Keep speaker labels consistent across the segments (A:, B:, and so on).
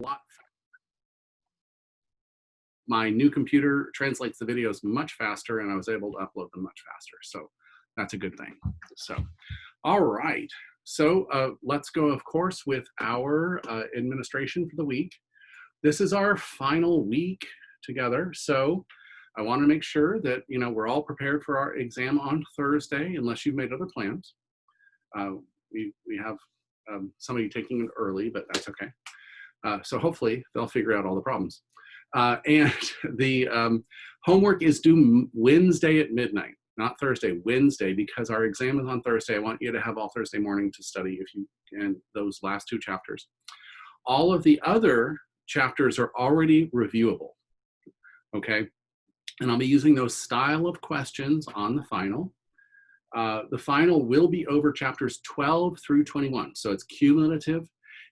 A: lot. My new computer translates the videos much faster, and I was able to upload them much faster. So that's a good thing. So, all right. So let's go, of course, with our administration for the week. This is our final week together. So I want to make sure that, you know, we're all prepared for our exam on Thursday, unless you've made other plans. We have some of you taking it early, but that's okay. So hopefully they'll figure out all the problems. And the homework is due Wednesday at midnight, not Thursday, Wednesday, because our exam is on Thursday. I want you to have all Thursday morning to study if you can, those last two chapters. All of the other chapters are already reviewable, okay? And I'll be using those style of questions on the final. The final will be over chapters 12 through 21, so it's cumulative.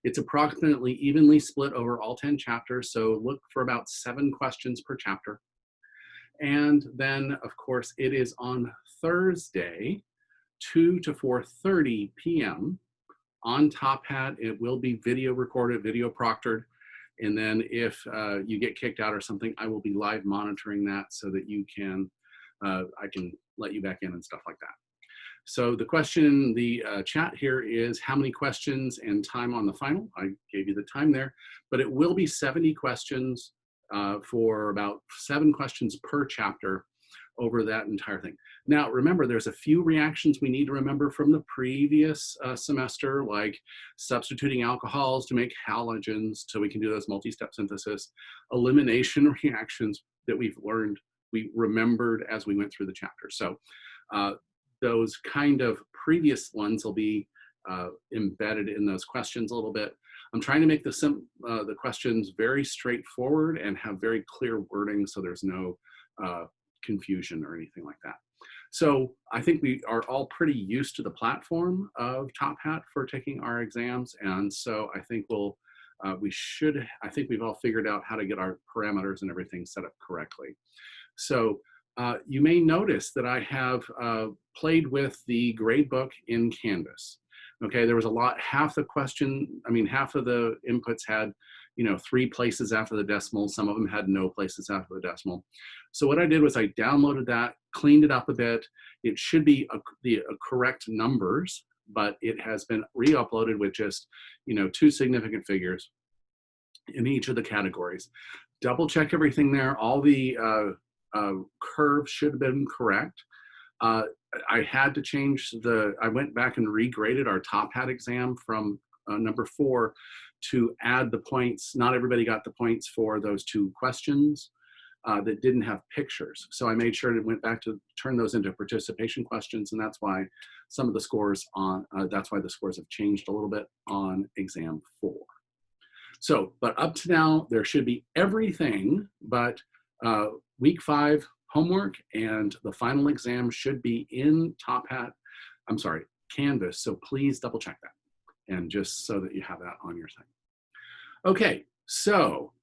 A: It's approximately evenly split over all 10 chapters, so look for about 7 questions per chapter. And then, of course, it is on Thursday, 2 to 4:30 p.m. on Top Hat. It will be video recorded, video proctored. And then if you get kicked out or something, I will be live monitoring that so that you can, I can let you back in and stuff like that. So the question in the chat here is how many questions and time on the final? I gave you the time there, but it will be 70 questions for about 7 questions per chapter over that entire thing. Now, remember, there's a few reactions we need to remember from the previous semester, like substituting alcohols to make halogens so we can do those multi-step synthesis, elimination reactions that we've learned, we remembered as we went through the chapter. So those kind of previous ones will be embedded in those questions a little bit. I'm trying to make the questions very straightforward and have very clear wording so there's no confusion or anything like that. So I think we are all pretty used to the platform of Top Hat for taking our exams. And so I think I think we've all figured out how to get our parameters and everything set up correctly. So you may notice that I have played with the grade book in Canvas. Okay, there was a lot, half the inputs had, you know, 3 places after the decimal. Some of them had no places after the decimal. So what I did was I downloaded that, cleaned it up a bit. It should be the correct numbers, but it has been re-uploaded with just, you know, 2 significant figures in each of the categories. Double check everything there. All the curves should have been correct. I had to change I went back and regraded our Top Hat exam from number 4 to add the points. Not everybody got the points for those 2 questions that didn't have pictures. So I made sure it went back to turn those into participation questions, and that's why some of the scores that's why the scores have changed a little bit on exam 4. So, but up to now, there should be everything but week 5 homework, and the final exam should be in Canvas. So please double check that, and just so that you have that on your thing. Okay, so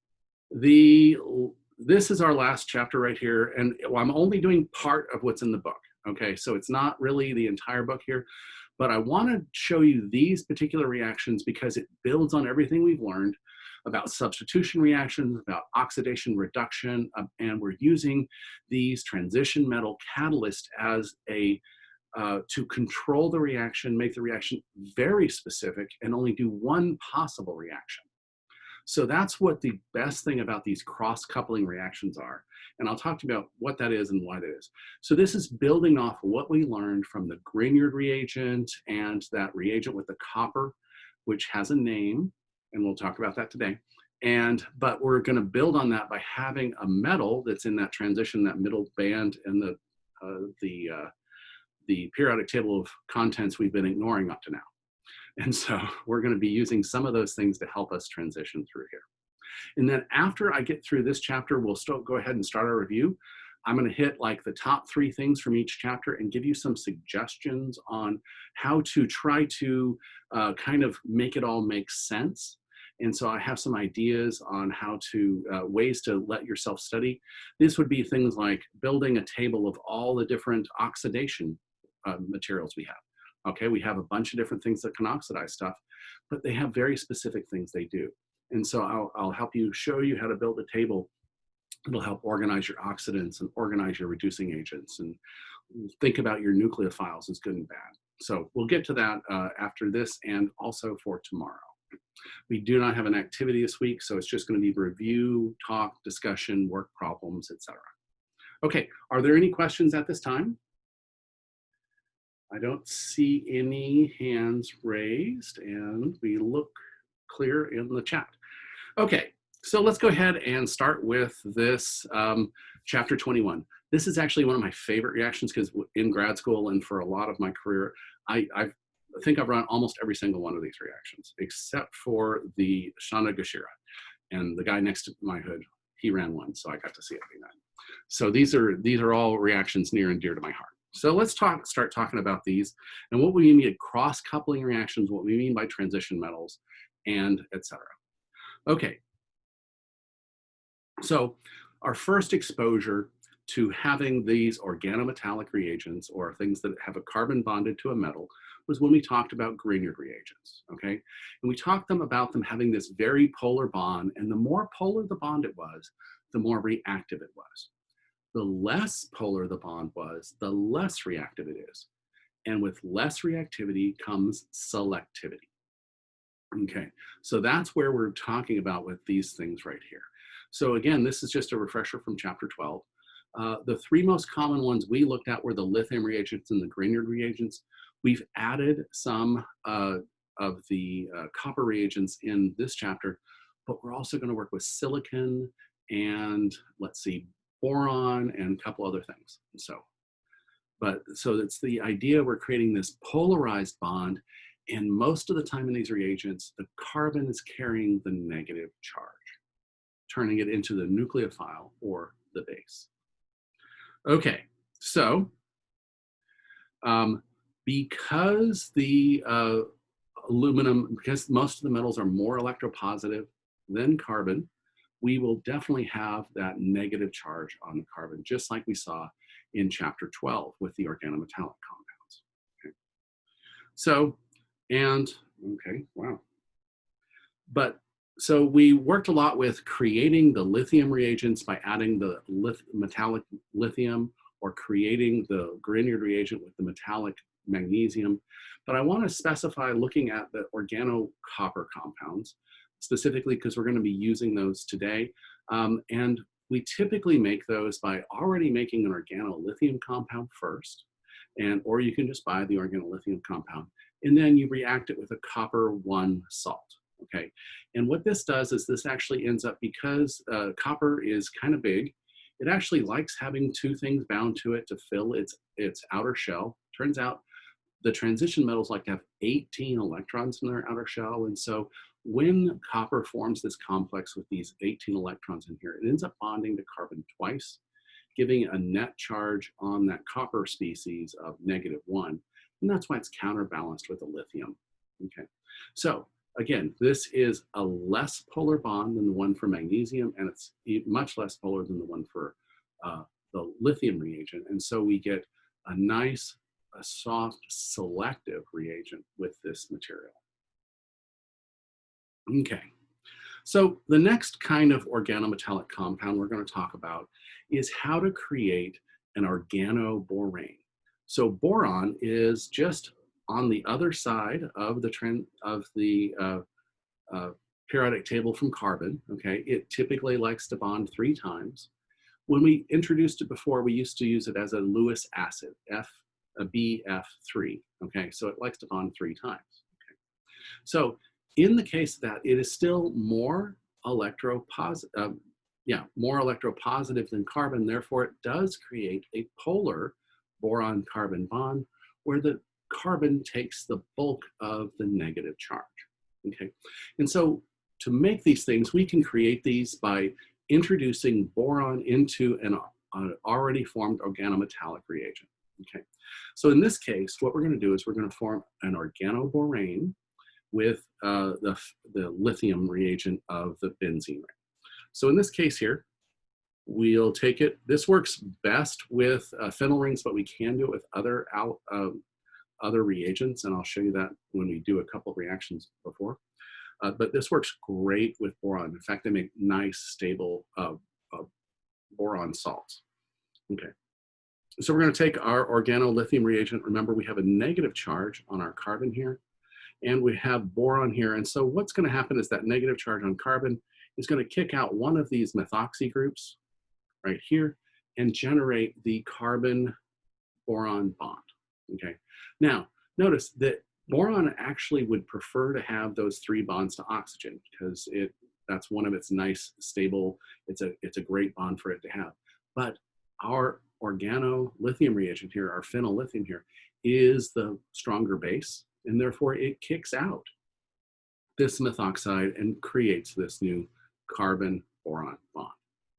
A: this is our last chapter right here, and I'm only doing part of what's in the book. Okay, so it's not really the entire book here, but I want to show you these particular reactions because it builds on everything we've learned about substitution reactions, about oxidation reduction, and we're using these transition metal catalysts as to control the reaction, make the reaction very specific, and only do one possible reaction. So that's what the best thing about these cross-coupling reactions are. And I'll talk to you about what that is and why that is. So this is building off what we learned from the Grignard reagent and that reagent with the copper, which has a name, and we'll talk about that today. But we're going to build on that by having a metal that's in that transition, that middle band, and the periodic table of contents we've been ignoring up to now. And so we're going to be using some of those things to help us transition through here. And then after I get through this chapter, we'll still go ahead and start our review. I'm going to hit like the top 3 things from each chapter and give you some suggestions on how to try to kind of make it all make sense. And so I have some ideas on how to, ways to let yourself study. This would be things like building a table of all the different oxidation materials we have. Okay, we have a bunch of different things that can oxidize stuff, but they have very specific things they do. And so I'll help you show you how to build a table. It'll help organize your oxidants and organize your reducing agents and think about your nucleophiles as good and bad. So we'll get to that after this and also for tomorrow. We do not have an activity this week, so it's just going to be review, talk, discussion, work problems, etc. Okay, are there any questions at this time? I don't see any hands raised, and we look clear in the chat. Okay, so let's go ahead and start with this chapter 21. This is actually one of my favorite reactions because in grad school and for a lot of my career, I think I've run almost every single one of these reactions, except for the Shana-Gashira. And the guy next to my hood, he ran one, so I got to see it being done. So these are all reactions near and dear to my heart. So let's start talking about these and what we mean by cross-coupling reactions, what we mean by transition metals, and etc. Okay. So our first exposure to having these organometallic reagents or things that have a carbon bonded to a metal was when we talked about Grignard reagents, okay? And we talked about them having this very polar bond, and the more polar the bond it was, the more reactive it was. The less polar the bond was, the less reactive it is. And with less reactivity comes selectivity. Okay, so that's where we're talking about with these things right here. So again, this is just a refresher from chapter 12. The three most common ones we looked at were the lithium reagents and the Grignard reagents. We've added some of the copper reagents in this chapter, but we're also going to work with silicon and let's see, boron and a couple other things. So it's the idea we're creating this polarized bond, and most of the time in these reagents, the carbon is carrying the negative charge, turning it into the nucleophile or the base. Okay, so because the aluminum, because most of the metals are more electropositive than carbon, we will definitely have that negative charge on the carbon, just like we saw in chapter 12 with the organometallic compounds. Okay. So, wow. So we worked a lot with creating the lithium reagents by adding the metallic lithium or creating the Grignard reagent with the metallic magnesium. But I want to specify looking at the organocopper compounds, specifically because we're going to be using those today. And we typically make those by already making an organolithium compound first, or you can just buy the organolithium compound, and then you react it with a copper 1 salt. Okay, and what this does is this actually ends up, because copper is kind of big, it actually likes having two things bound to it to fill its outer shell. Turns out the transition metals like to have 18 electrons in their outer shell, and so when copper forms this complex with these 18 electrons in here, it ends up bonding to carbon twice, giving a net charge on that copper species of -1, and that's why it's counterbalanced with a lithium. Okay, so again, this is a less polar bond than the one for magnesium, and it's much less polar than the one for the lithium reagent. And so we get a nice, soft, selective reagent with this material. Okay, so the next kind of organometallic compound we're going to talk about is how to create an organoborane. So boron is just on the other side of the periodic table from carbon. Okay, it typically likes to bond 3 times. When we introduced it before, we used to use it as a Lewis acid, BF3. Okay, so it likes to bond 3 times. Okay, so in the case that it is still more electropositive than carbon, therefore it does create a polar boron-carbon bond where the carbon takes the bulk of the negative charge. Okay, and so to make these things, we can create these by introducing boron into an already formed organometallic reagent. Okay, so in this case, what we're going to do is we're going to form an organoborane with the lithium reagent of the benzene ring. So in this case here, we'll take it. This works best with phenyl rings, but we can do it with other reagents, and I'll show you that when we do a couple of reactions before. but this works great with boron. In fact, they make nice, stable boron salts. Okay, so we're going to take our organolithium reagent. Remember, we have a negative charge on our carbon here, and we have boron here. And so what's going to happen is that negative charge on carbon is going to kick out one of these methoxy groups right here and generate the carbon-boron bond. Okay, now notice that boron actually would prefer to have those 3 bonds to oxygen because that's one of its nice, stable, it's a great bond for it to have. But our organolithium reagent here, our phenolithium here, is the stronger base, and therefore it kicks out this methoxide and creates this new carbon-boron bond.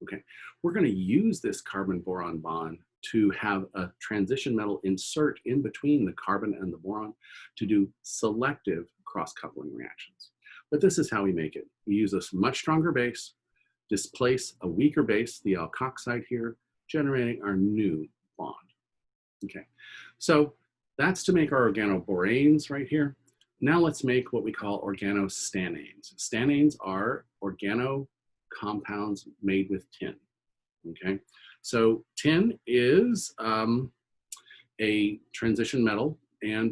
A: Okay, we're going to use this carbon-boron bond to have a transition metal insert in between the carbon and the boron to do selective cross-coupling reactions. But this is how we make it. We use a much stronger base, displace a weaker base, the alkoxide here, generating our new bond. Okay, so that's to make our organoboranes right here. Now let's make what we call organostananes. Stananes are organo compounds made with tin. Okay, so tin is a transition metal,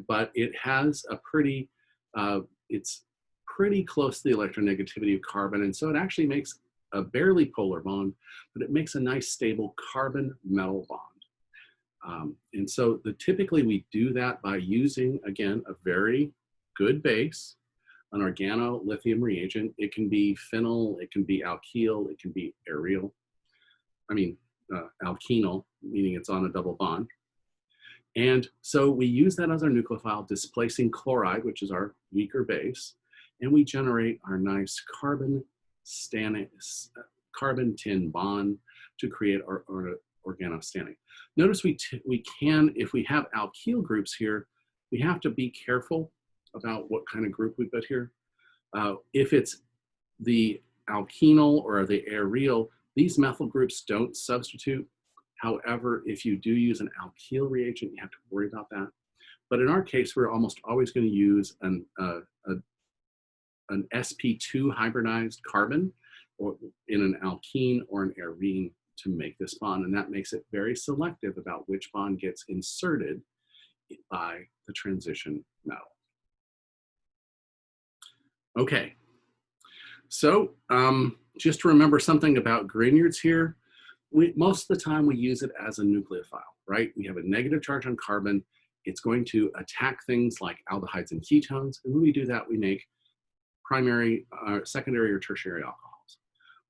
A: but it has a pretty, it's pretty close to the electronegativity of carbon, and so it actually makes a barely polar bond, but it makes a nice stable carbon metal bond. And so typically we do that by using, again, a very good base, an organolithium reagent. It can be phenyl, it can be alkyl, it can be aryl. I mean, alkenyl, meaning it's on a double bond. And so we use that as our nucleophile, displacing chloride, which is our weaker base, and we generate our nice carbon-tin bond to create our organostane. Notice we can, if we have alkyl groups here, we have to be careful about what kind of group we put here. If it's the alkenyl or the aryl, these methyl groups don't substitute. However, if you do use an alkyl reagent, you have to worry about that. But in our case, we're almost always going to use an sp2 hybridized carbon or in an alkene or an arene to make this bond. And that makes it very selective about which bond gets inserted by the transition metal. Okay, so just to remember something about Grignards here, most of the time we use it as a nucleophile, right? We have a negative charge on carbon. It's going to attack things like aldehydes and ketones. And when we do that, we make primary, secondary, or tertiary alcohols.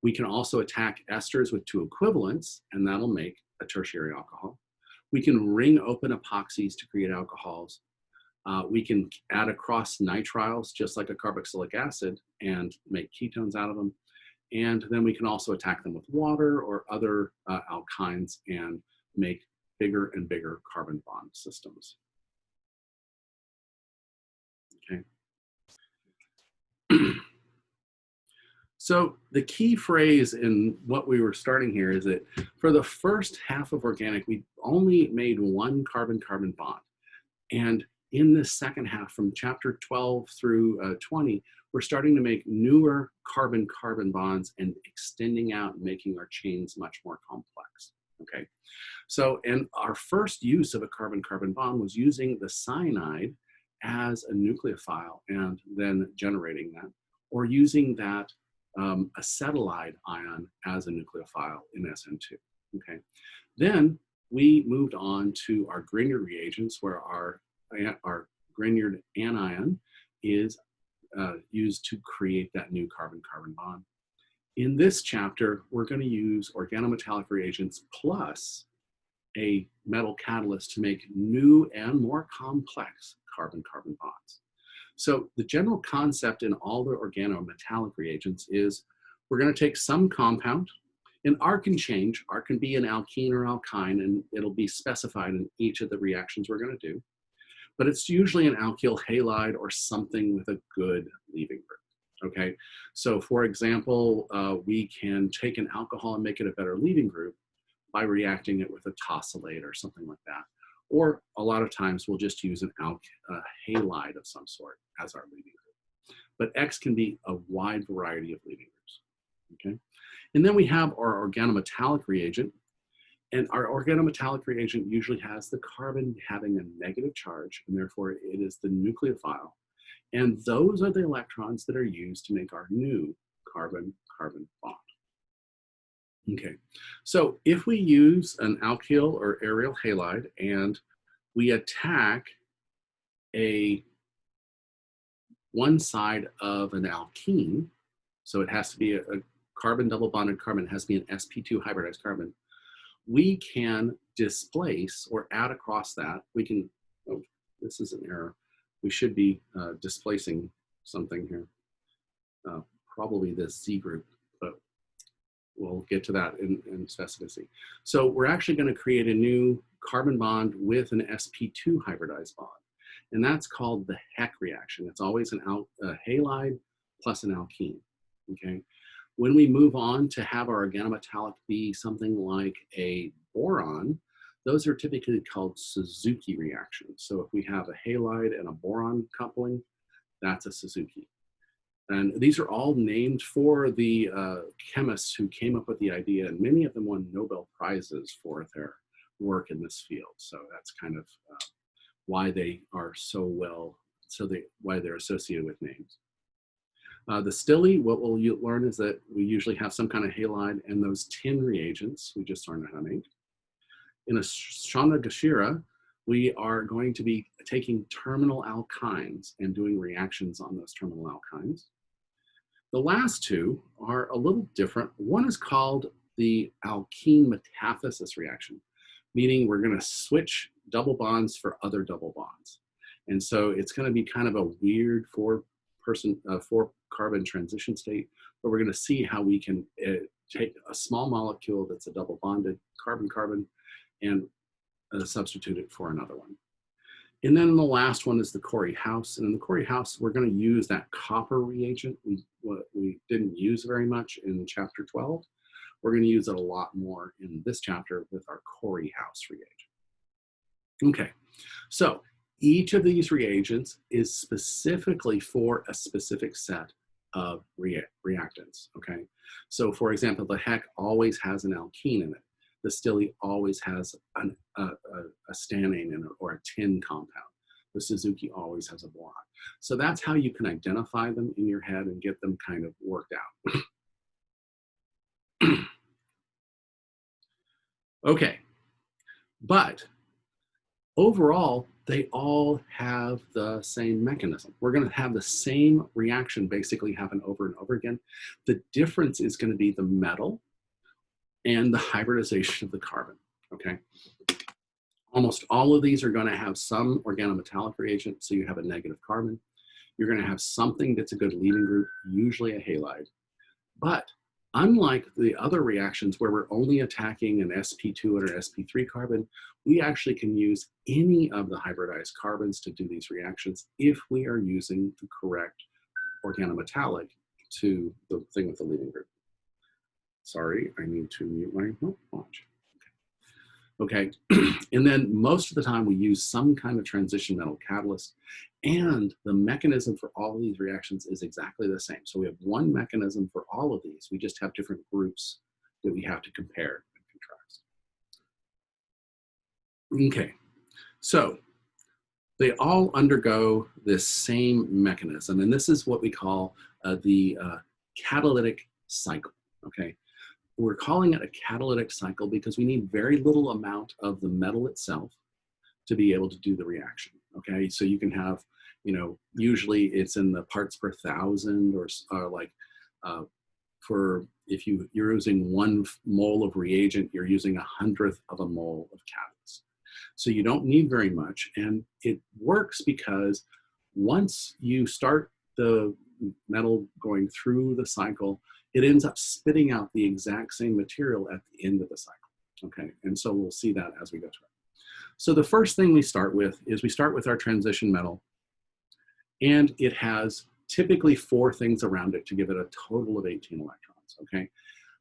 A: We can also attack esters with 2 equivalents, and that'll make a tertiary alcohol. We can ring open epoxies to create alcohols. We can add across nitriles, just like a carboxylic acid, and make ketones out of them. And then we can also attack them with water or other alkynes and make bigger and bigger carbon bond systems. Okay. So the key phrase in what we were starting here is that for the first half of organic, we only made 1 carbon-carbon bond. And in this second half, from chapter 12 through 20, we're starting to make newer carbon-carbon bonds and extending out and making our chains much more complex, okay? So, and our first use of a carbon-carbon bond was using the cyanide as a nucleophile and then generating that, or using that acetylide ion as a nucleophile in SN2, okay? Then we moved on to our Grignard reagents, where our Grignard anion is used to create that new carbon-carbon bond. In this chapter, we're going to use organometallic reagents plus a metal catalyst to make new and more complex carbon-carbon bonds. So the general concept in all the organometallic reagents is we're going to take some compound, and R can change. R can be an alkene or alkyne, and it'll be specified in each of the reactions we're going to do. But it's usually an alkyl halide or something with a good leaving group, okay? So for example, we can take an alcohol and make it a better leaving group by reacting it with a tosylate or something like that. Or a lot of times we'll just use an halide of some sort as our leaving group. but X can be a wide variety of leaving groups, okay? And then we have our organometallic reagent, and our organometallic reagent usually has the carbon having a negative charge, and therefore it is the nucleophile. And those are the electrons that are used to make our new carbon-carbon bond. Okay, so if we use an alkyl or aryl halide and we attack one side of an alkene, so it has to be a carbon double bonded carbon, it has to be an sp2 hybridized carbon, we can displace or add across that. We can, oh, this is an error. We should be displacing something here, probably this Z group, but we'll get to that in specificity. So we're actually going to create a new carbon bond with an sp2 hybridized bond. And that's called the Heck reaction. It's always a halide plus an alkene, okay? When we move on to have our organometallic be something like a boron, those are typically called Suzuki reactions. So if we have a halide and a boron coupling, that's a Suzuki. And these are all named for the chemists who came up with the idea, and many of them won Nobel Prizes for their work in this field. So that's kind of why they are so well, why they're associated with names. The stili, what we'll learn is that we usually have some kind of halide and those tin reagents we just learned how to make. In a Shana-Gashira, we are going to be taking terminal alkynes and doing reactions on those terminal alkynes. The last two are a little different. One is called the alkene metathesis reaction, meaning we're going to switch double bonds for other double bonds. And so it's going to be kind of a weird four carbon transition state, but we're going to see how we can take a small molecule that's a double bonded carbon-carbon and substitute it for another one. And then the last one is the Corey House. And in the Corey House, we're going to use that copper reagent we didn't use very much in chapter 12. We're going to use it a lot more in this chapter with our Corey House reagent. Okay, so each of these reagents is specifically for a specific set of reactants, okay? So for example, the Heck always has an alkene in it. The stili always has a stannane in it or a tin compound. The Suzuki always has a boron. So that's how you can identify them in your head and get them kind of worked out. Okay, but overall, they all have the same mechanism. We're going to have the same reaction basically happen over and over again. The difference is going to be the metal and the hybridization of the carbon, okay? Almost all of these are going to have some organometallic reagent, so you have a negative carbon. You're going to have something that's a good leaving group, usually a halide. But unlike the other reactions where we're only attacking an sp2 or sp3 carbon, we actually can use any of the hybridized carbons to do these reactions if we are using the correct organometallic to the thing with the leaving group. Sorry, I need to mute my watch. Okay, and then most of the time we use some kind of transition metal catalyst, and the mechanism for all of these reactions is exactly the same. So we have one mechanism for all of these. We just have different groups that we have to compare and contrast. Okay, so they all undergo this same mechanism, and this is what we call the catalytic cycle, okay? We're calling it a catalytic cycle because we need very little amount of the metal itself to be able to do the reaction, okay? So you can have, you know, usually it's in the parts per thousand or like for if you're using 1 mole of reagent, you're using 1/100th of a mole of catalyst. So you don't need very much, and it works because once you start the metal going through the cycle, it ends up spitting out the exact same material at the end of the cycle, okay? And so we'll see that as we go through it. So the first thing we start with is we start with our transition metal, and it has typically 4 things around it to give it a total of 18 electrons, okay?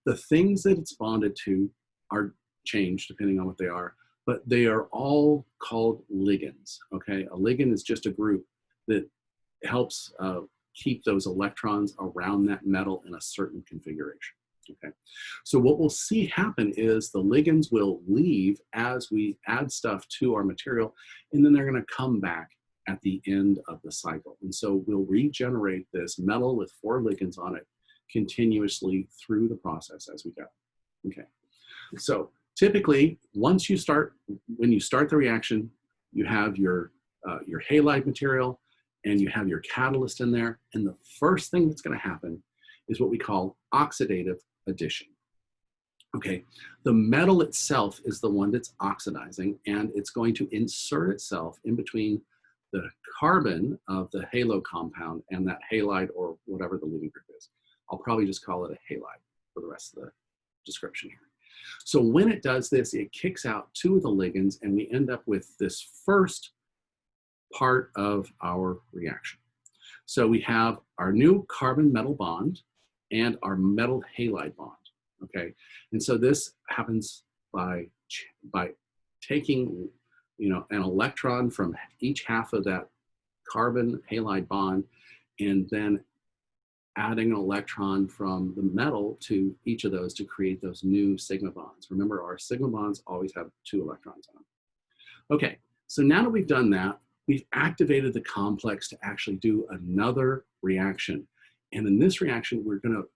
A: The things that it's bonded to are changed depending on what they are, but they are all called ligands, okay? A ligand is just a group that helps keep those electrons around that metal in a certain configuration. Okay, so what we'll see happen is the ligands will leave as we add stuff to our material, and then they're going to come back at the end of the cycle. And so we'll regenerate this metal with 4 ligands on it continuously through the process as we go. Okay, so typically, when you start the reaction, you have your halide material and you have your catalyst in there. And the first thing that's going to happen is what we call oxidative addition. Okay, the metal itself is the one that's oxidizing, and it's going to insert itself in between the carbon of the halo compound and that halide, or whatever the leaving group is. I'll probably just call it a halide for the rest of the description here. So when it does this, it kicks out 2 of the ligands, and we end up with this first part of our reaction. So we have our new carbon metal bond and our metal halide bond. Okay, and so this happens by taking, you know, an electron from each half of that carbon halide bond, and then adding an electron from the metal to each of those to create those new sigma bonds. Remember, our sigma bonds always have 2 electrons on them. Okay, so now that we've done that, we've activated the complex to actually do another reaction. And in this reaction, we're going to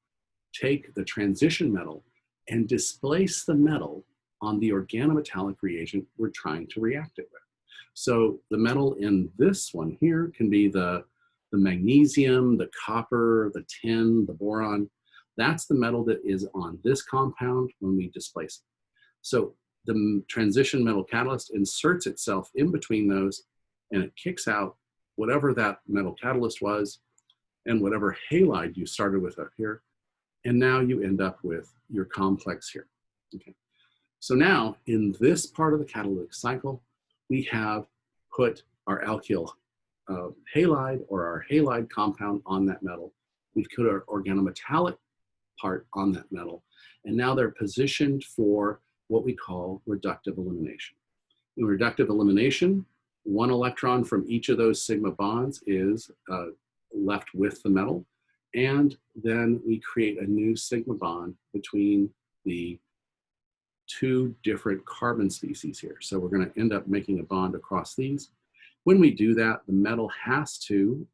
A: take the transition metal and displace the metal on the organometallic reagent we're trying to react it with. So the metal in this one here can be the magnesium, the copper, the tin, the boron. That's the metal that is on this compound when we displace it. So the transition metal catalyst inserts itself in between those, and it kicks out whatever that metal catalyst was and whatever halide you started with up here. And now you end up with your complex here. Okay. So now in this part of the catalytic cycle, we have put our alkyl halide, or our halide compound, on that metal. We've put our organometallic part on that metal. And now they're positioned for what we call reductive elimination. In reductive elimination, 1 electron from each of those sigma bonds is left with the metal. And then we create a new sigma bond between the 2 different carbon species here. So we're going to end up making a bond across these. When we do that, the metal has to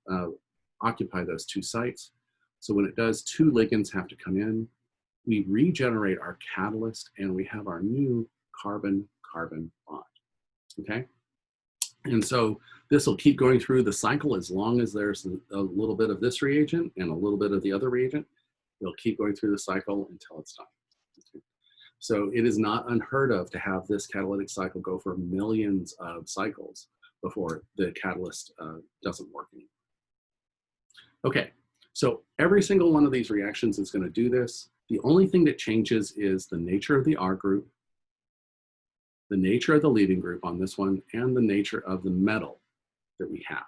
A: occupy those 2 sites. So when it does, 2 ligands have to come in. We regenerate our catalyst, and we have our new carbon-carbon bond. Okay? And so this will keep going through the cycle as long as there's a little bit of this reagent and a little bit of the other reagent. It'll keep going through the cycle until it's done. Okay. So it is not unheard of to have this catalytic cycle go for millions of cycles before the catalyst doesn't work anymore. Okay, so every single one of these reactions is going to do this. The only thing that changes is the nature of the R group, the nature of the leaving group on this one, and the nature of the metal that we have,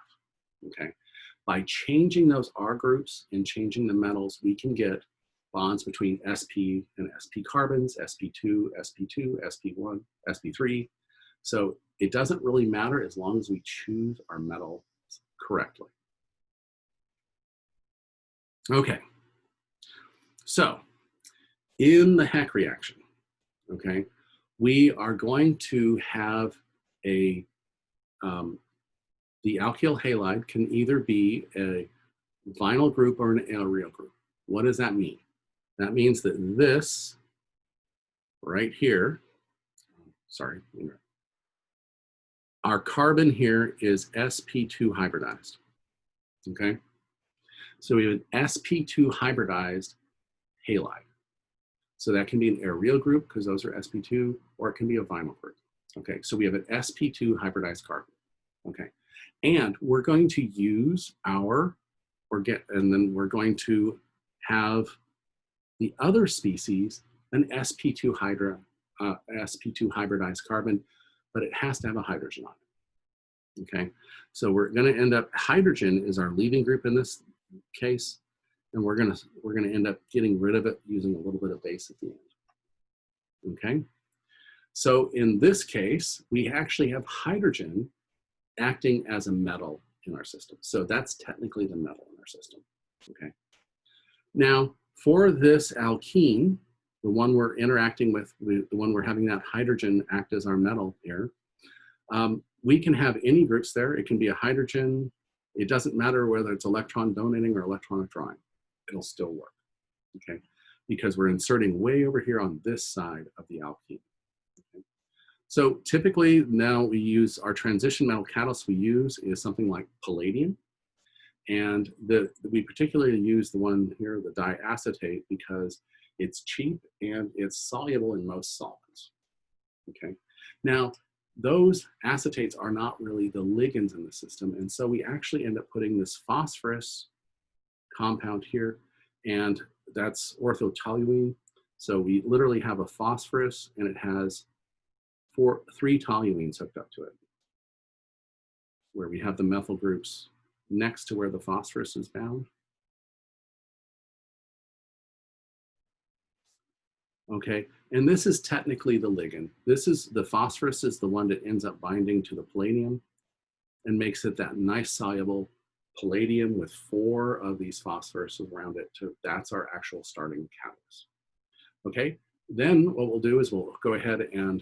A: okay? By changing those R groups and changing the metals, we can get bonds between sp and sp carbons, sp2, sp2, sp1, sp3. So it doesn't really matter as long as we choose our metal correctly. Okay, so in the Heck reaction, okay, we are going to have a, the alkyl halide can either be a vinyl group or an aryl group. What does that mean? That means that this right here, sorry, our carbon here is sp2 hybridized, okay? So we have an sp2 hybridized halide. So that can be an aryl group because those are sp2, or it can be a vinyl group. Okay, so we have an sp2 hybridized carbon. Okay, and we're going to use our, and then we're going to have the other species an sp2 hybridized carbon, but it has to have a hydrogen on it. Okay, so we're going to end up, hydrogen is our leaving group in this case, and we're gonna end up getting rid of it using a little bit of base at the end. Okay, so in this case, we actually have hydrogen acting as a metal in our system. So that's technically the metal in our system. okay? Now, for this alkene, the one we're interacting with, the one we're having that hydrogen act as our metal here, we can have any groups there. It can be a hydrogen. It doesn't matter whether it's electron donating or electron withdrawing. It'll still work, okay? Because we're inserting way over here on this side of the alkene. Okay? So typically now we use our transition metal catalyst we use is something like palladium. And we particularly use the one here, the diacetate, because it's cheap and it's soluble in most solvents, okay? Now, those acetates are not really the ligands in the system, and so we actually end up putting this phosphorus compound here, and that's orthotoluene. So we literally have a phosphorus, and it has 3 toluenes hooked up to it, where we have the methyl groups next to where the phosphorus is bound. Okay, and this is technically the ligand. This is the phosphorus is the one that ends up binding to the palladium and makes it that nice soluble palladium with 4 of these phosphoruses around it. That's our actual starting catalyst. Okay, then what we'll do is we'll go ahead and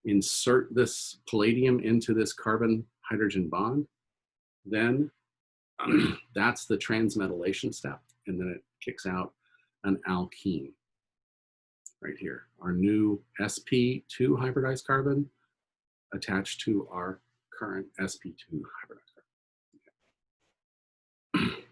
A: insert this palladium into this carbon hydrogen bond. Then that's the transmetallation step, and then it kicks out an alkene right here, our new sp2 hybridized carbon attached to our current sp2 hybridized carbon.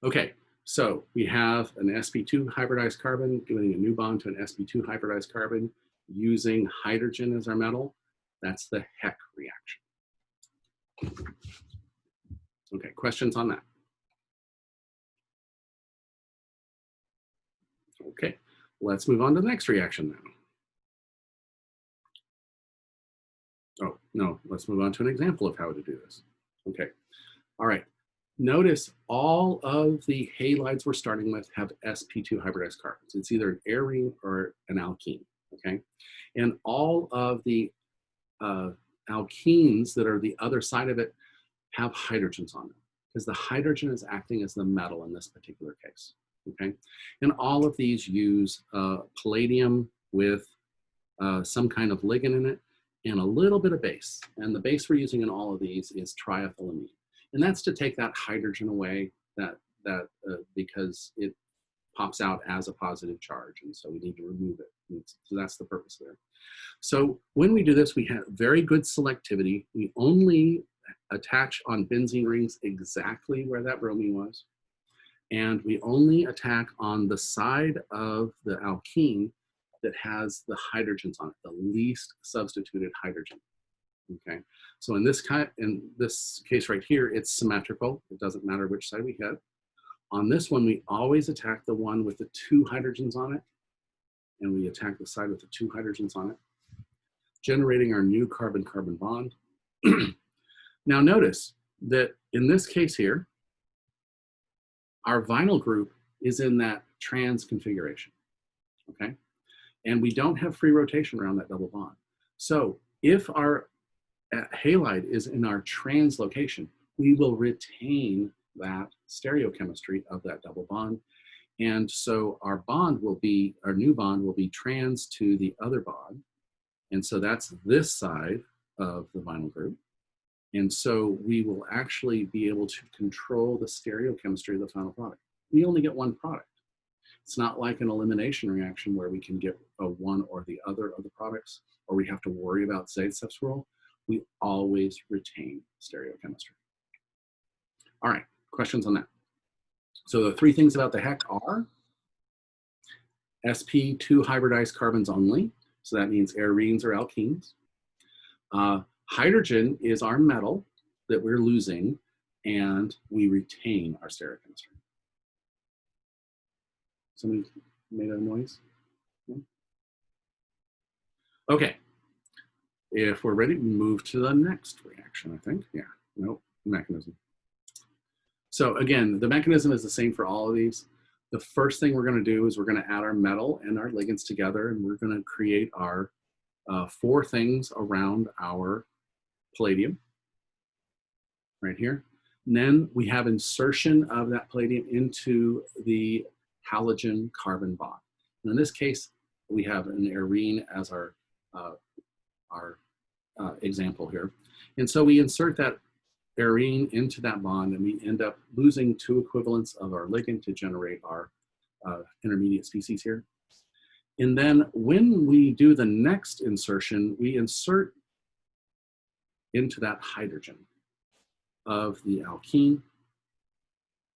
A: Okay, so we have an sp2 hybridized carbon giving a new bond to an sp2 hybridized carbon using hydrogen as our metal. That's the Heck reaction. Okay, questions on that? Okay, let's move on to the next reaction now. Oh, no, let's move on to an example of how to do this. Okay, all right. Notice all of the halides we're starting with have sp2 hybridized carbons. It's either an arene or an alkene, okay? And all of the alkenes that are the other side of it have hydrogens on them, because the hydrogen is acting as the metal in this particular case, okay? And all of these use palladium with some kind of ligand in it and a little bit of base. And the base we're using in all of these is triethylamine. And that's to take that hydrogen away because it pops out as a positive charge. And so we need to remove it. And so that's the purpose there. So when we do this, we have very good selectivity. We only attach on benzene rings exactly where that bromine was. And we only attack on the side of the alkene that has the hydrogens on it, the least substituted hydrogen. Okay, so in this case right here, it's symmetrical. It doesn't matter which side we hit. On this one, we always attack the one with the 2 hydrogens on it, and we attack the side with the 2 hydrogens on it, generating our new carbon-carbon bond. Now notice that in this case here, our vinyl group is in that trans configuration, okay? And we don't have free rotation around that double bond. So if our halide is in our trans location, we will retain that stereochemistry of that double bond. And so our bond will be, our new bond will be trans to the other bond. And so that's this side of the vinyl group. And so we will actually be able to control the stereochemistry of the final product. We only get one product. It's not like an elimination reaction where we can get one or the other of the products, or we have to worry about Zaitsev rule. We always retain stereochemistry. All right, questions on that? So the 3 things about the Heck are sp2 hybridized carbons only. So that means arenes or alkenes. Hydrogen is our metal that we're losing, and we retain our stereochemistry. Somebody made a noise? Yeah. Okay. If we're ready, we move to the next reaction, I think. Yeah, nope, mechanism. So again, the mechanism is the same for all of these. The first thing we're gonna do is we're gonna add our metal and our ligands together, and we're gonna create our 4 things around our palladium. right here. And then we have insertion of that palladium into the halogen carbon bond. And in this case, we have an arene as our example here. And so we insert that arene into that bond, and we end up losing 2 equivalents of our ligand to generate our intermediate species here. And then when we do the next insertion, we insert into that hydrogen of the alkene.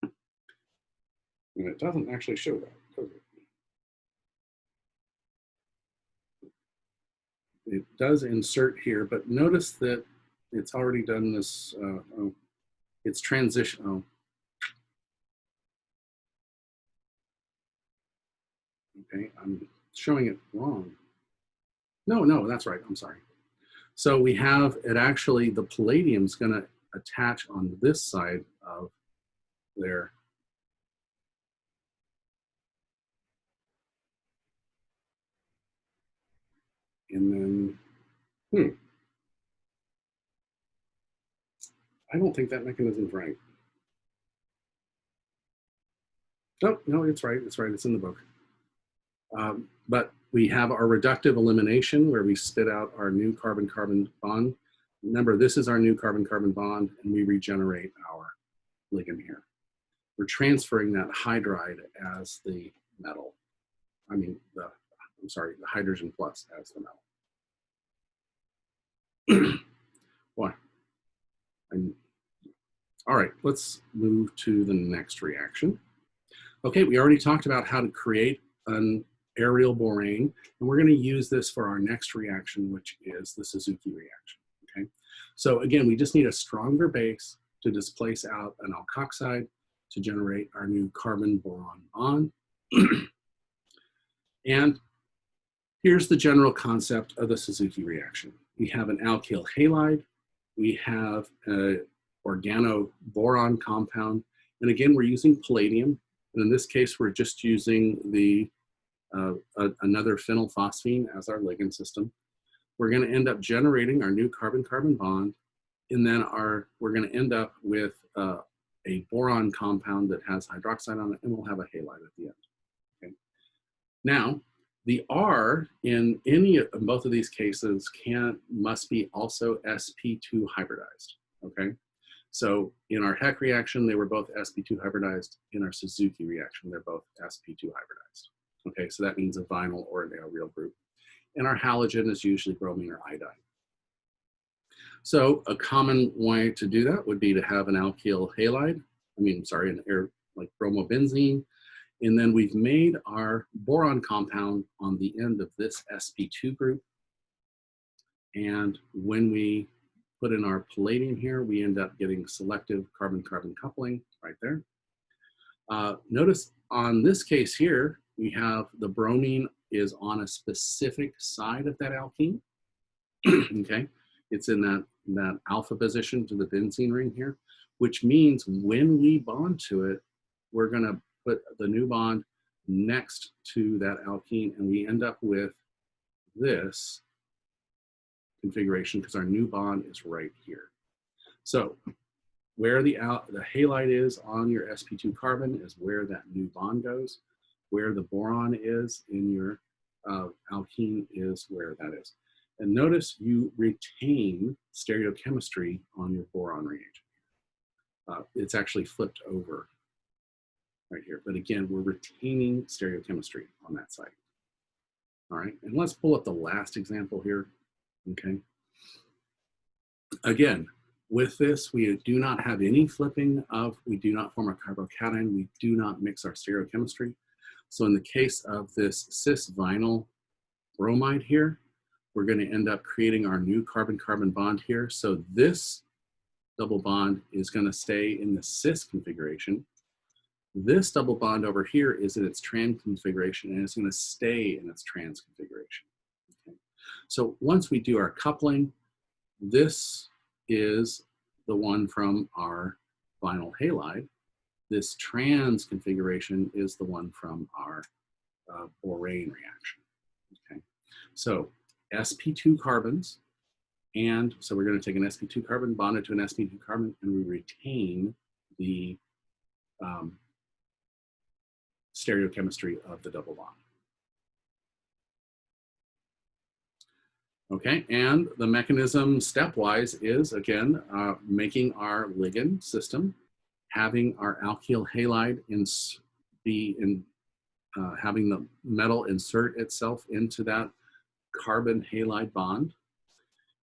A: And it doesn't actually show that, does it? It does insert here, but notice that it's already done this, it's transition, okay, I'm showing it wrong. No, that's right, I'm sorry. So we have it actually, the palladium's gonna attach on this side of there. And then, I don't think that mechanism's right. Oh, no, it's right, it's in the book. But we have our reductive elimination where we spit out our new carbon-carbon bond. Remember, this is our new carbon-carbon bond, and we regenerate our ligand here. We're transferring that hydride as the metal. I mean, the hydrogen plus as the metal. Boy. All right, let's move to the next reaction. Okay, we already talked about how to create an aerial borane, and we're going to use this for our next reaction, which is the Suzuki reaction. Okay, so again, we just need a stronger base to displace out an alkoxide to generate our new carbon-boron bond. And here's the general concept of the Suzuki reaction. We have an alkyl halide, we have an organoboron compound, and again, we're using palladium, and in this case, we're just using the another phenylphosphine as our ligand system. We're going to end up generating our new carbon-carbon bond, and then we're going to end up with a boron compound that has hydroxide on it, and we'll have a halide at the end. Okay. Now, the R in both of these cases must be also sp2 hybridized. Okay. So in our Heck reaction, they were both sp2 hybridized. In our Suzuki reaction, they're both sp2 hybridized. Okay, so that means a vinyl or an aerial group. And our halogen is usually bromine or iodine. So a common way to do that would be to have an alkyl halide, like bromobenzene, and then we've made our boron compound on the end of this sp2 group. And when we put in our palladium here, we end up getting selective carbon-carbon coupling right there. Notice on this case here, we have the bromine is on a specific side of that alkene. Okay, it's in that alpha position to the benzene ring here, which means when we bond to it, we're going to put the new bond next to that alkene, and we end up with this configuration because our new bond is right here. So where the halide is on your sp2 carbon is where that new bond goes. Where the boron is in your alkene is where that is. And notice you retain stereochemistry on your boron reagent. It's actually flipped over right here. But again, we're retaining stereochemistry on that side. All right, and let's pull up the last example here, okay? Again, with this, we do not have any flipping we do not form a carbocation, we do not mix our stereochemistry. So in the case of this cis vinyl bromide here, we're going to end up creating our new carbon-carbon bond here. So this double bond is going to stay in the cis configuration. This double bond over here is in its trans configuration, and it's going to stay in its trans configuration. Okay. So once we do our coupling, this is the one from our vinyl halide. This trans configuration is the one from our borane reaction. Okay, so sp2 carbons And so we're going to take an sp2 carbon, bond it to an sp2 carbon, and we retain the stereochemistry of the double bond. Okay, and the mechanism stepwise is, again, making our ligand system, having our alkyl halide having the metal insert itself into that carbon halide bond.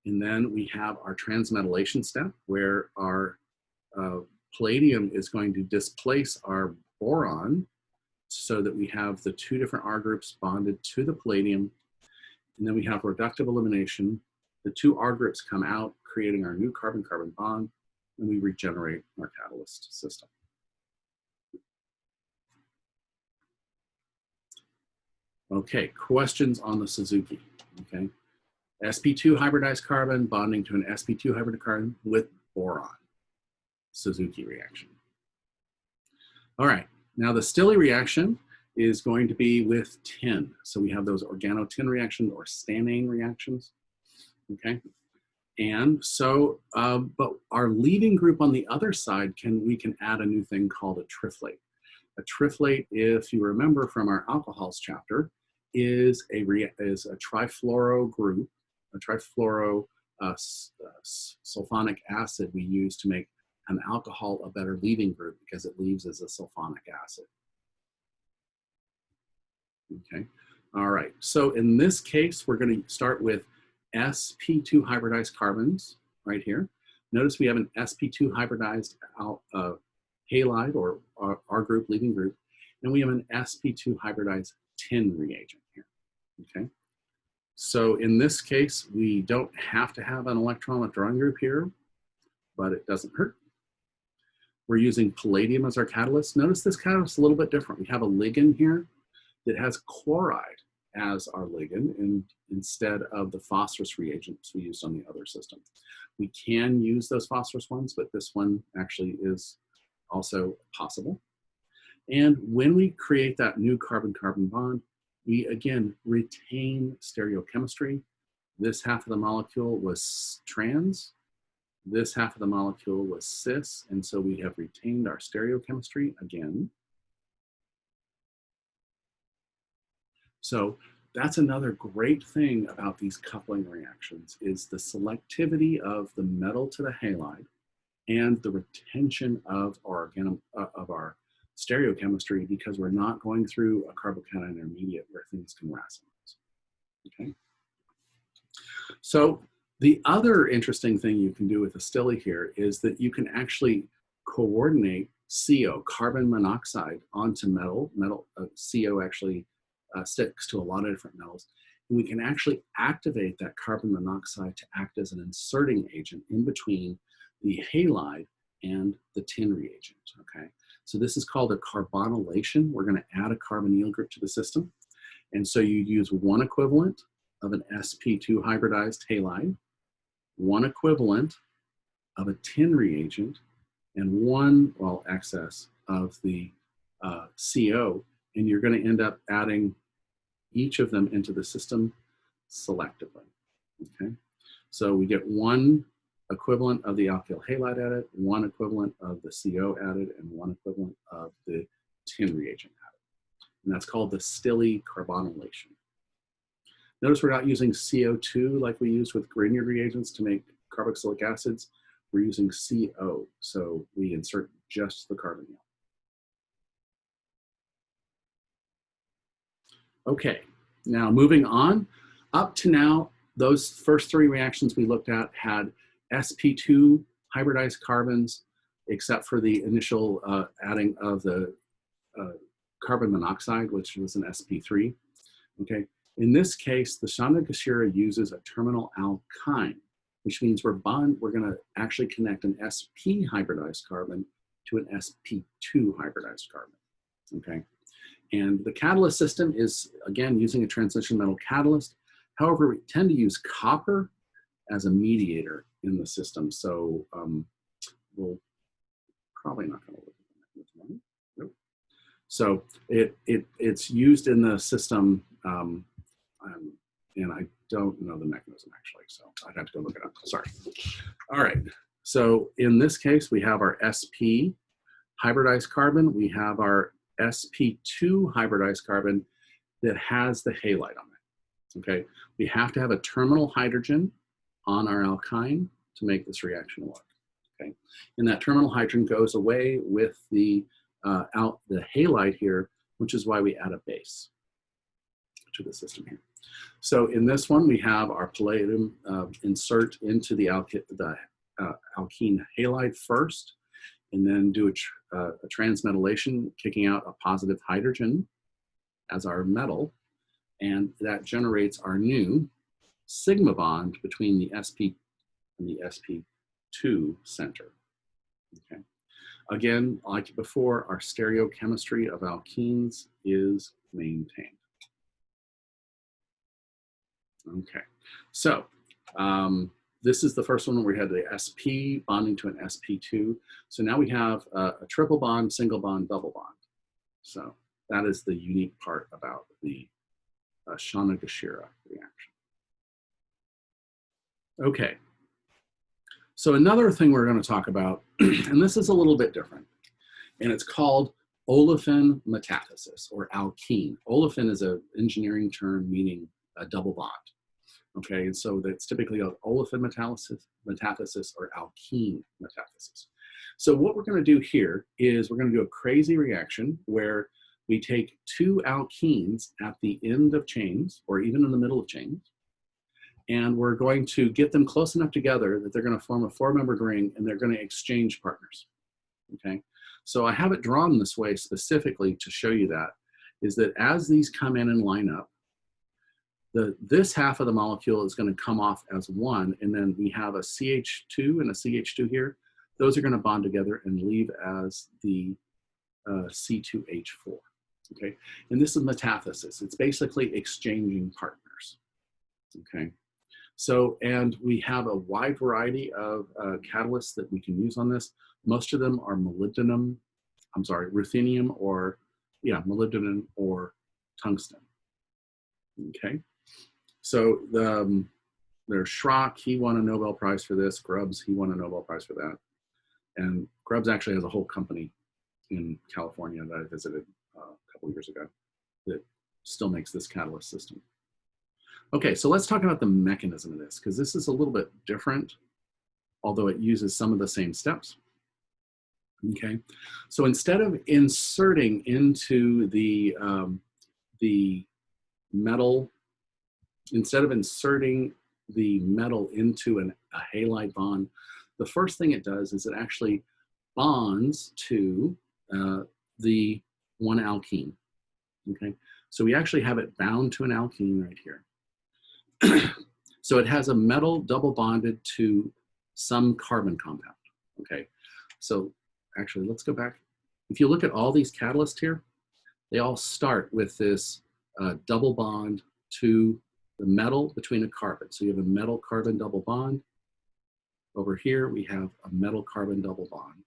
A: And then we have our transmetallation step where our palladium is going to displace our boron so that we have the two different R groups bonded to the palladium. And then we have reductive elimination. The two R groups come out, creating our new carbon-carbon bond, and we regenerate our catalyst system. Okay, questions on the Suzuki, okay? sp2 hybridized carbon bonding to an sp2 hybridized carbon with boron, Suzuki reaction. All right, now the Stille reaction is going to be with tin. So we have those organo-tin reactions or stannane reactions, okay? And so, but our leading group on the other side, we can add a new thing called a triflate. A triflate, if you remember from our alcohols chapter, is a trifluoro group, a trifluoro sulfonic acid we use to make an alcohol a better leaving group because it leaves as a sulfonic acid. Okay, all right, so in this case, we're going to start with sp2 hybridized carbons right here. Notice we have an sp2 hybridized halide or R group, leaving group, and we have an sp2 hybridized tin reagent here, okay? So in this case, we don't have to have an electron withdrawing group here, but it doesn't hurt. We're using palladium as our catalyst. Notice this catalyst is a little bit different. We have a ligand here that has chloride as our ligand instead of the phosphorus reagents we used on the other system. We can use those phosphorus ones, but this one actually is also possible. And when we create that new carbon-carbon bond, we again retain stereochemistry. This half of the molecule was trans, this half of the molecule was cis, and so we have retained our stereochemistry again. So that's another great thing about these coupling reactions is the selectivity of the metal to the halide and the retention of our stereochemistry because we're not going through a carbocation intermediate where things can racemize. Okay. So the other interesting thing you can do with a Stille here is that you can actually coordinate CO, carbon monoxide, onto metal. CO actually sticks to a lot of different metals. And we can actually activate that carbon monoxide to act as an inserting agent in between the halide and the tin reagent, okay? So this is called a carbonylation. We're gonna add a carbonyl group to the system. And so you'd use one equivalent of an sp2 hybridized halide, one equivalent of a tin reagent, and one, well, excess of the CO, and you're gonna end up adding each of them into the system selectively, okay? So we get one equivalent of the alkyl halide added, one equivalent of the CO added, and one equivalent of the tin reagent added. And that's called the Stille carbonylation. Notice we're not using CO2 like we use with Grignard reagents to make carboxylic acids. We're using CO, so we insert just the carbonyl. Okay, now moving on. Up to now, those first three reactions we looked at had sp2 hybridized carbons, except for the initial adding of the carbon monoxide, which was an sp3. Okay, in this case, the Chandra-Gashira uses a terminal alkyne, which means we're going to actually connect an sp hybridized carbon to an sp2 hybridized carbon. Okay. And the catalyst system is, again, using a transition metal catalyst. However, we tend to use copper as a mediator in the system. So we'll probably not going to look at that this morning. Nope. So it's used in the system and I don't know the mechanism actually, so I'd have to go look it up. Sorry. All right. So in this case, we have our sp hybridized carbon. We have our sp2 hybridized carbon that has the halide on it. Okay. We have to have a terminal hydrogen on our alkyne to make this reaction work. Okay. And that terminal hydrogen goes away with the halide here, which is why we add a base to the system here. So in this one, we have our palladium insert into the alkene halide first, and then do a transmetallation, kicking out a positive hydrogen as our metal, and that generates our new sigma bond between the sp and the sp2 center. Okay. Again, like before, our stereochemistry of alkenes is maintained. Okay, so this is the first one where we had the sp bonding to an sp2. So now we have a triple bond, single bond, double bond. So that is the unique part about the Shana-Gashira reaction. Okay, so another thing we're going to talk about, and this is a little bit different, and it's called olefin metathesis, or alkene. Olefin is an engineering term meaning a double bond. Okay, and so that's typically called olefin metathesis or alkene metathesis. So what we're going to do here is we're going to do a crazy reaction where we take two alkenes at the end of chains, or even in the middle of chains, and we're going to get them close enough together that they're going to form a four-membered ring, and they're going to exchange partners. Okay, so I have it drawn this way specifically to show you that, is that as these come in and line up, this half of the molecule is going to come off as one, and then we have a CH2 and a CH2 here. Those are going to bond together and leave as the C2H4. Okay, and this is metathesis. It's basically exchanging partners. Okay, so, and we have a wide variety of catalysts that we can use on this. Most of them are ruthenium, or molybdenum or tungsten. Okay. So there's Schrock, he won a Nobel Prize for this. Grubbs, he won a Nobel Prize for that. And Grubbs actually has a whole company in California that I visited a couple years ago that still makes this catalyst system. Okay, so let's talk about the mechanism of this, because this is a little bit different, although it uses some of the same steps. Okay, so instead of inserting into the metal, instead of inserting the metal into a halide bond, the first thing it does is it actually bonds to the one alkene. Okay, so we actually have it bound to an alkene right here. So it has a metal double bonded to some carbon compound. Okay, so actually let's go back. If you look at all these catalysts here, they all start with this double bond to the metal between a carbon. So you have a metal carbon double bond. Over here we have a metal carbon double bond.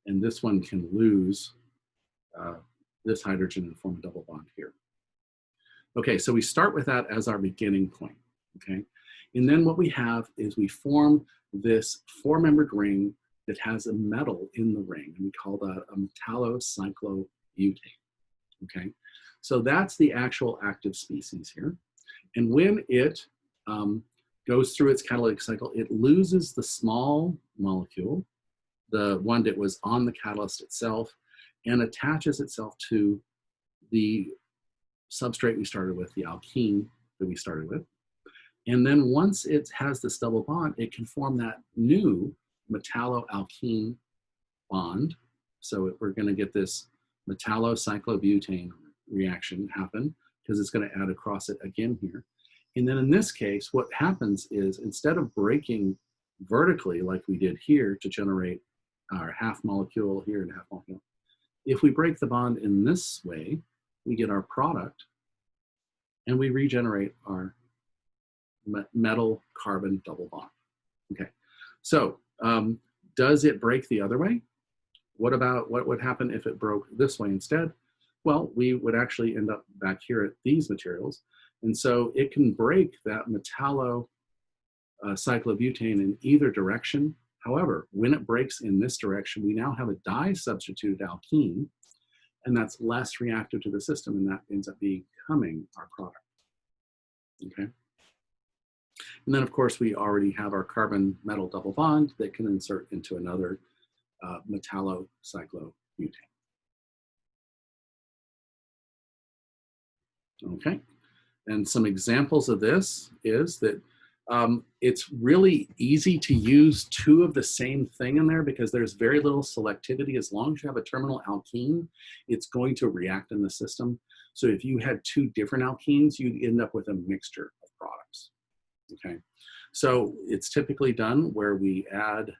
A: And this one can lose this hydrogen and form a double bond here. Okay, so we start with that as our beginning point. Okay, and then what we have is we form this four-membered ring that has a metal in the ring, and we call that a metallocyclobutane. Okay, so that's the actual active species here. And when it goes through its catalytic cycle, it loses the small molecule, the one that was on the catalyst itself, and attaches itself to the substrate we started with, the alkene that we started with. And then once it has this double bond, it can form that new metalloalkene bond. So we're going to get this metallocyclobutane reaction happen because it's going to add across it again here. And then in this case, what happens is instead of breaking vertically like we did here to generate our half molecule here and half molecule, if we break the bond in this way, we get our product and we regenerate our metal carbon double bond. Okay, so does it break the other way? What would happen if it broke this way instead? Well, we would actually end up back here at these materials, And so it can break that metallo cyclobutane in either direction. However, when it breaks in this direction, we now have a di-substituted alkene, and that's less reactive to the system, and that ends up becoming our product. Okay. And then, of course, we already have our carbon metal double bond that can insert into another metallocyclobutane. Okay. And some examples of this is that it's really easy to use two of the same thing in there because there's very little selectivity. As long as you have a terminal alkene, it's going to react in the system. So if you had two different alkenes, you'd end up with a mixture of products. Okay, so it's typically done where we add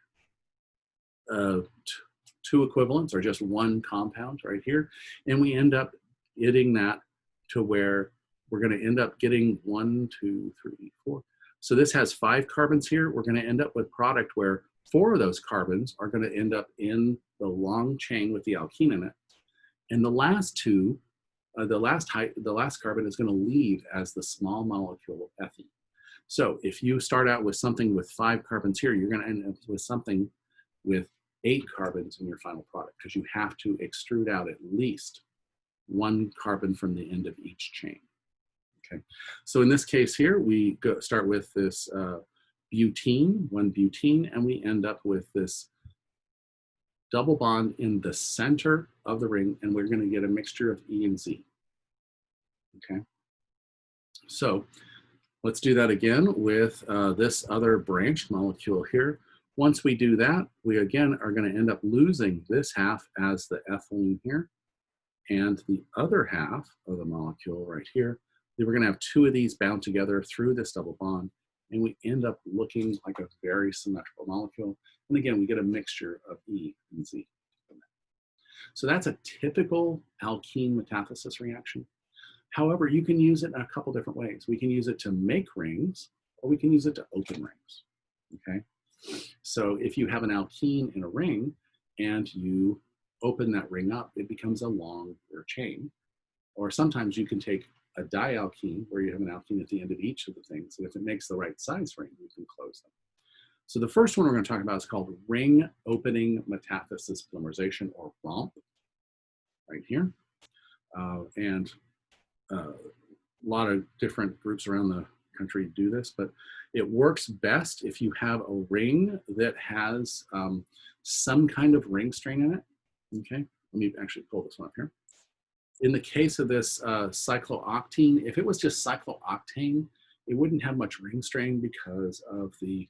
A: two equivalents or just one compound right here, and we end up getting that to where we're going to end up getting 1, 2, 3, 4. So this has 5 carbons here. We're going to end up with product where 4 of those carbons are going to end up in the long chain with the alkene in it, and the last two, the last carbon is going to leave as the small molecule ethene. So if you start out with something with 5 carbons here, you're going to end up with something with 8 carbons in your final product because you have to extrude out at least 1 carbon from the end of each chain. Okay, so in this case here, we start with this butene, 1 butene, and we end up with this double bond in the center of the ring, and we're going to get a mixture of E and Z. Okay, so let's do that again with this other branch molecule here. Once we do that, we again are going to end up losing this half as the ethylene here, and the other half of the molecule right here. Then we're going to have 2 of these bound together through this double bond, and we end up looking like a very symmetrical molecule. And again, we get a mixture of E and Z. So that's a typical alkene metathesis reaction. However, you can use it in a couple different ways. We can use it to make rings, or we can use it to open rings. Okay, so if you have an alkene in a ring and you open that ring up, it becomes a longer chain. Or sometimes you can take a dialkene where you have an alkene at the end of each of the things, and if it makes the right size ring, you can close them. So the first one we're going to talk about is called ring opening metathesis polymerization, or ROMP, right here. And a lot of different groups around the country do this, but it works best if you have a ring that has some kind of ring strain in it. Okay, let me actually pull this one up here. In the case of this cyclooctane, if it was just cyclooctane, it wouldn't have much ring strain because of the,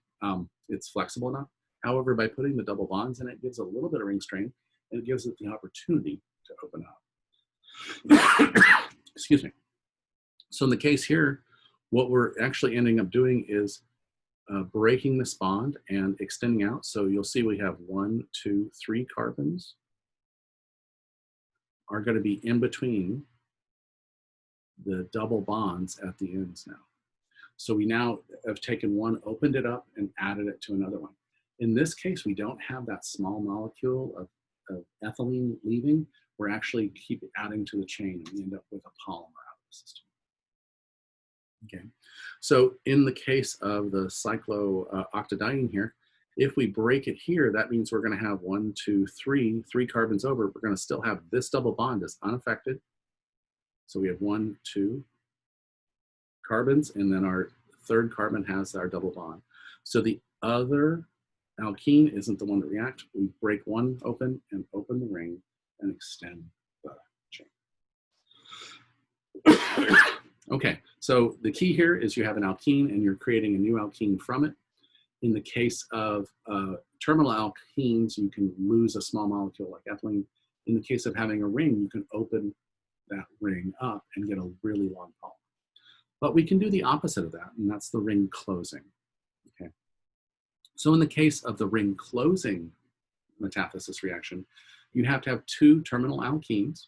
A: it's flexible enough. However, by putting the double bonds in it, gives a little bit of ring strain, and it gives it the opportunity to open up. Excuse me. So in the case here, what we're actually ending up doing is breaking this bond and extending out. So you'll see we have 1, 2, 3 carbons are going to be in between the double bonds at the ends now. So we now have taken one, opened it up, and added it to another one. In this case, we don't have that small molecule of ethylene leaving. We're actually keep adding to the chain, and we end up with a polymer out of the system. Okay, so in the case of the cyclooctadiene here, if we break it here, that means we're going to have 1, 2, 3 carbons over. We're going to still have this double bond as unaffected. So we have 1, 2 carbons, and then our third carbon has our double bond. So the other alkene isn't the one that reacts. We break one open and open the ring and extend the chain. Okay, so the key here is you have an alkene and you're creating a new alkene from it. In the case of terminal alkenes, you can lose a small molecule like ethylene. In the case of having a ring, you can open that ring up and get a really long polymer. But we can do the opposite of that, and that's the ring closing. Okay. So in the case of the ring closing metathesis reaction, you have to have 2 terminal alkenes,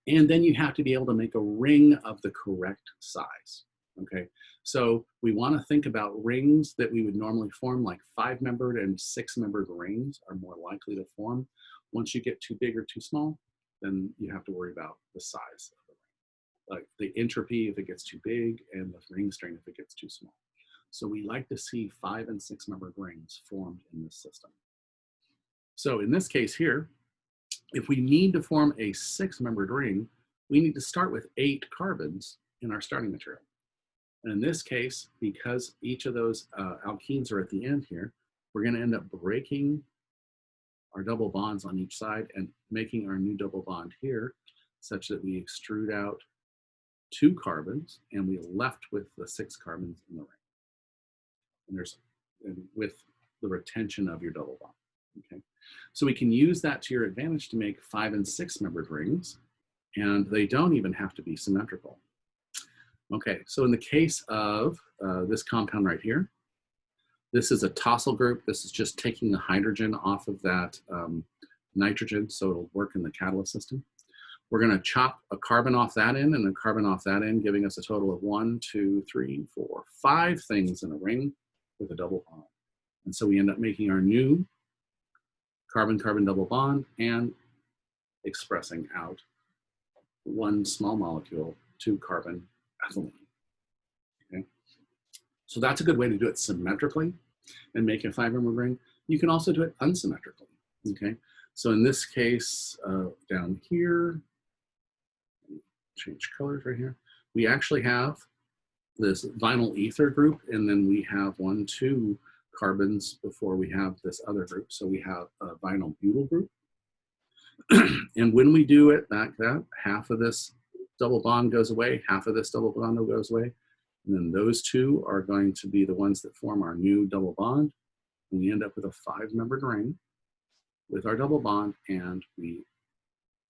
A: and then you have to be able to make a ring of the correct size. Okay, so we want to think about rings that we would normally form, like 5-membered and 6-membered rings are more likely to form. Once you get too big or too small, then you have to worry about the size of the ring. like the entropy if it gets too big, and the ring strain if it gets too small. So we like to see 5 and 6 membered rings formed in this system. So in this case here, if we need to form a 6-membered ring, we need to start with 8 carbons in our starting material. And in this case, because each of those alkenes are at the end here, we're going to end up breaking our double bonds on each side and making our new double bond here, such that we extrude out 2 carbons and we left with the 6 carbons in the ring. And with the retention of your double bond. Okay, so we can use that to your advantage to make 5 and 6 membered rings, and they don't even have to be symmetrical. Okay, so in the case of this compound right here, this is a tosyl group. This is just taking the hydrogen off of that nitrogen, so it'll work in the catalyst system. We're going to chop a carbon off that end and a carbon off that end, giving us a total of 1, 2, 3, 4, 5 things in a ring with a double bond. And so we end up making our new carbon-carbon double bond and expressing out 1 small molecule, 2 carbon ethylene. Okay, so that's a good way to do it symmetrically and make a 5-member ring. You can also do it unsymmetrically. Okay, so in this case, down here, change colors right here, we actually have this vinyl ether group, and then we have 1, 2 carbons before we have this other group. So we have a vinyl butyl group. And when we do it like that, half of this double bond goes away, half of this double bond goes away. And then those 2 are going to be the ones that form our new double bond. And we end up with a 5-membered ring with our double bond, and we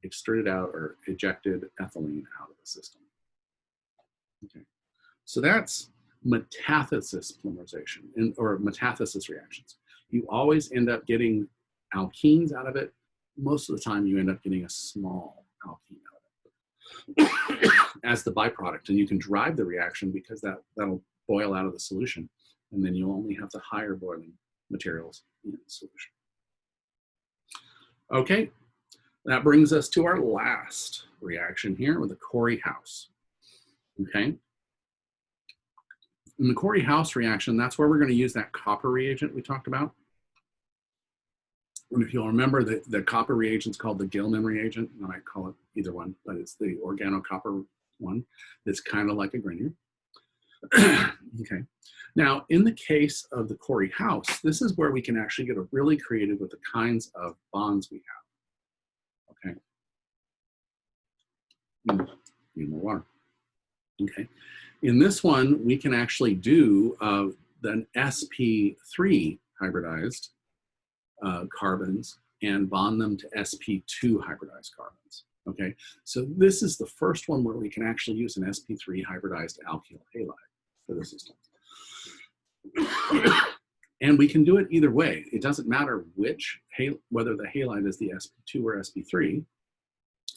A: extruded out or ejected ethylene out of the system. Okay, so that's metathesis polymerization, or metathesis reactions. You always end up getting alkenes out of it. Most of the time you end up getting a small alkene out of it as the byproduct, and you can drive the reaction because that'll boil out of the solution, and then you'll only have the higher boiling materials in the solution. Okay, that brings us to our last reaction here with the Corey-House. Okay, in the Corey-House reaction, that's where we're going to use that copper reagent we talked about. And if you'll remember, the copper reagent is called the Gilman reagent. I might call it either one, but it's the organocopper one. It's kind of like a Grignard. Okay. Now, in the case of the Corey-House, this is where we can actually get really creative with the kinds of bonds we have. Okay. Need more water. Okay. In this one, we can actually do an sp3 hybridized carbons and bond them to sp2 hybridized carbons. Okay, so this is the first one where we can actually use an sp3 hybridized alkyl halide for the system. And we can do it either way. It doesn't matter whether the halide is the sp2 or sp3,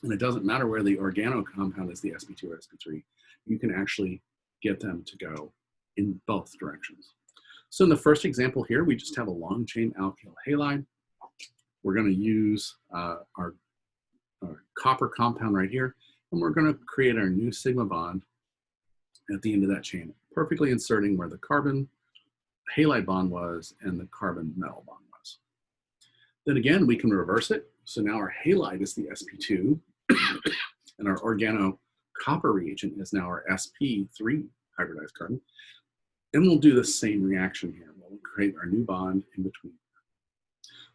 A: and it doesn't matter where the organo compound is the sp2 or sp3. You can actually get them to go in both directions. So in the first example here, we just have a long chain alkyl halide. We're going to use our copper compound right here, and we're going to create our new sigma bond at the end of that chain, perfectly inserting where the carbon halide bond was and the carbon metal bond was. Then again, we can reverse it. So now our halide is the sp2, and our organo copper reagent is now our sp3 hybridized carbon. And we'll do the same reaction here. We'll create our new bond in between.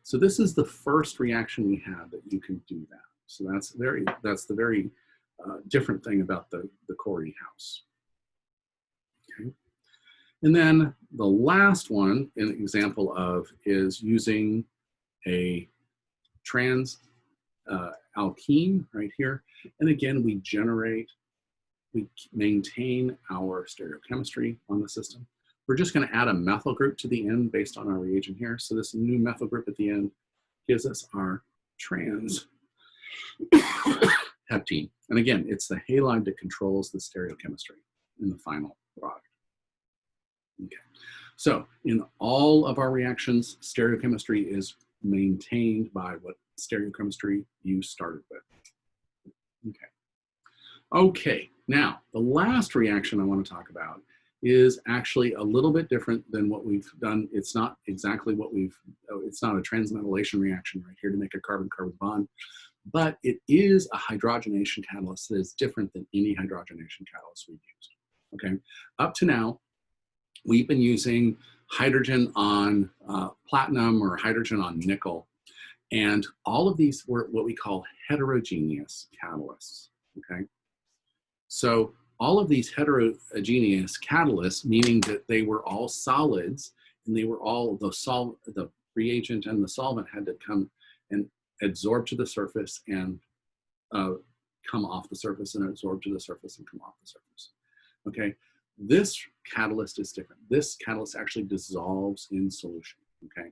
A: So this is the first reaction we have that you can do that. So that's the very different thing about the Corey-House. Okay. And then the last one, an example of, is using a trans alkene right here. And again, we maintain our stereochemistry on the system. We're just going to add a methyl group to the end based on our reagent here. So this new methyl group at the end gives us our trans heptene. And again, it's the halide that controls the stereochemistry in the final product. Okay. So in all of our reactions, stereochemistry is maintained by what stereochemistry you started with. Okay. Okay, Now, the last reaction I want to talk about is actually a little bit different than what we've done. It's not exactly what it's not a transmetallation reaction right here to make a carbon-carbon bond, but it is a hydrogenation catalyst that is different than any hydrogenation catalyst we've used, okay? Up to now, we've been using hydrogen on platinum or hydrogen on nickel, and all of these were what we call heterogeneous catalysts, okay? So all of these heterogeneous catalysts, meaning that they were all solids and they were all, the reagent and the solvent had to come and absorb to the surface and come off the surface and absorb to the surface and come off the surface, okay? This catalyst is different. This catalyst actually dissolves in solution, okay?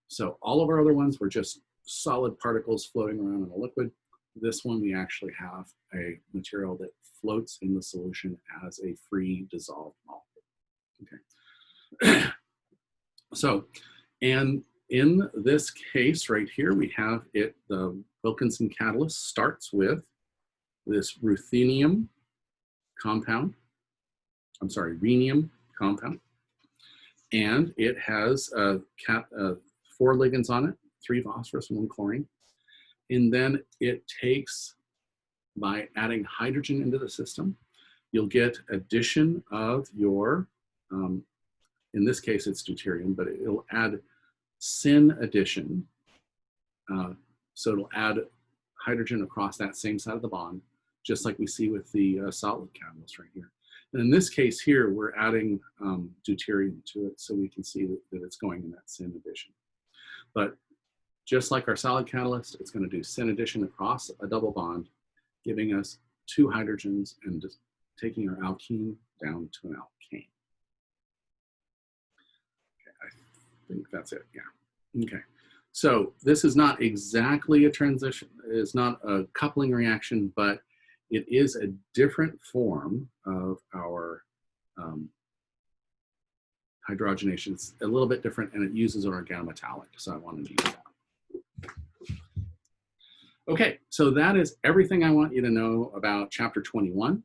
A: So all of our other ones were just solid particles floating around in a liquid. This one, we actually have a material that floats in the solution as a free dissolved molecule, okay? So, and in this case right here, we have it, the Wilkinson catalyst starts with this ruthenium compound, rhenium compound, and it has 4 ligands on it, 3 phosphorus and 1 chlorine. And then it takes, by adding hydrogen into the system, you'll get addition of your, in this case it's deuterium, but it'll add syn addition. So it'll add hydrogen across that same side of the bond, just like we see with the solid catalyst right here. And in this case here, we're adding deuterium to it so we can see that it's going in that syn addition. But just like our solid catalyst, it's going to do syn addition across a double bond, giving us 2 hydrogens and just taking our alkene down to an alkane. Okay, I think that's it, yeah. Okay, so this is not exactly a transition, it's not a coupling reaction, but it is a different form of our hydrogenation. It's a little bit different and it uses an organometallic, so I wanted to use that. Okay, so that is everything I want you to know about chapter 21.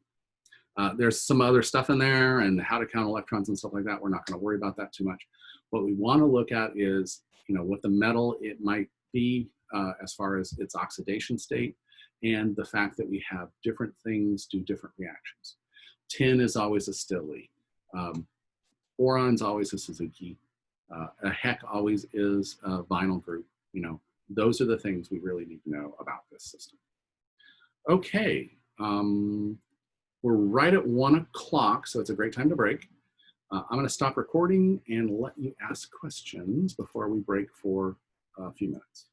A: There's some other stuff in there and how to count electrons and stuff like that. We're not going to worry about that too much. What we want to look at is, what the metal it might be as far as its oxidation state, and the fact that we have different things do different reactions. Tin is always a Stille. Boron's always a Suzuki. A HEC always is a vinyl group. Those are the things we really need to know about this system. Okay, we're right at 1 o'clock, so it's a great time to break. I'm going to stop recording and let you ask questions before we break for a few minutes.